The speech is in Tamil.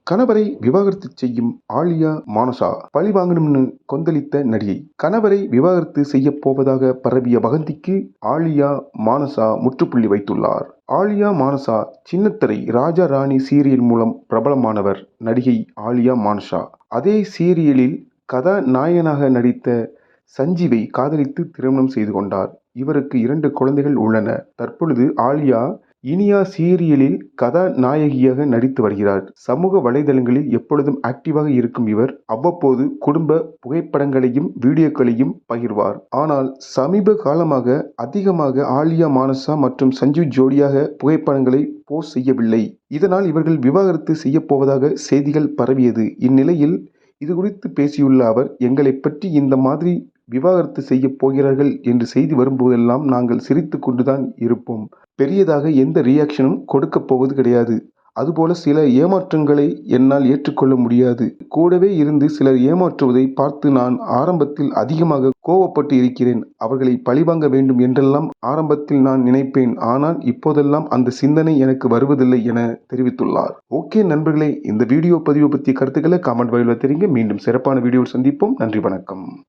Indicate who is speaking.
Speaker 1: கணவரை விவாகரத்து செய்யும் ஆலியா மானசா பழி வாங்கணும்னு கொந்தளித்த நடிகை. கணவரை விவாகரத்து செய்யப் போவதாக பரவிய வதந்திக்கு ஆலியா மானசா முற்றுப்புள்ளி வைத்துள்ளார். ஆலியா மானசா சின்னத்திரை ராஜா ராணி சீரியல் மூலம் பிரபலமானவர் நடிகை ஆலியா மானசா. அதே சீரியலில் கதாநாயகனாக நடித்த சஞ்சீவை காதலித்து திருமணம் செய்து கொண்டார். இவருக்கு 2 குழந்தைகள் உள்ளன. தற்பொழுது ஆலியா இனியா சீரியலில் கதாநாயகியாக நடித்து வருகிறார். சமூக வலைதளங்களில் எப்பொழுதும் ஆக்டிவாக இருக்கும் இவர் அவ்வப்போது குடும்ப புகைப்படங்களையும் வீடியோக்களையும் பகிர்வார். ஆனால் சமீப காலமாக அதிகமாக ஆலியா மானசா மற்றும் சஞ்சீவ் ஜோடியாக புகைப்படங்களை போஸ்ட் செய்யவில்லை. இதனால் இவர்கள் விவாகரத்து செய்யப் போவதாக செய்திகள் பரவியது. இந்நிலையில் இதுகுறித்து பேசியுள்ள அவர், எங்களை பற்றி இந்த மாதிரி விவாகரத்து செய்யப் போகிறார்கள் என்று செய்தி வரும்போதெல்லாம் நாங்கள் சிரித்து கொண்டுதான் இருப்போம். பெரியதாக எந்த ரியாக்ஷனும் கொடுக்கப் போவது கிடையாது. அதுபோல சில ஏமாற்றங்களை என்னால் ஏற்றுக்கொள்ள முடியாது. கூடவே இருந்து சிலர் ஏமாற்றுவதை பார்த்து நான் ஆரம்பத்தில் அதிகமாக கோபப்பட்டு இருக்கிறேன். அவர்களை பழிவாங்க வேண்டும் என்றெல்லாம் ஆரம்பத்தில் நான் நினைப்பேன். ஆனால் இப்போதெல்லாம் அந்த சிந்தனை எனக்கு வருவதில்லை என தெரிவித்துள்ளார். ஓகே நண்பர்களே, இந்த வீடியோ பதிவு பற்றிய கருத்துக்களை கமெண்ட் வழியில் தெரிவிங்க. மீண்டும் சிறப்பான வீடியோவில் சந்திப்போம். நன்றி, வணக்கம்.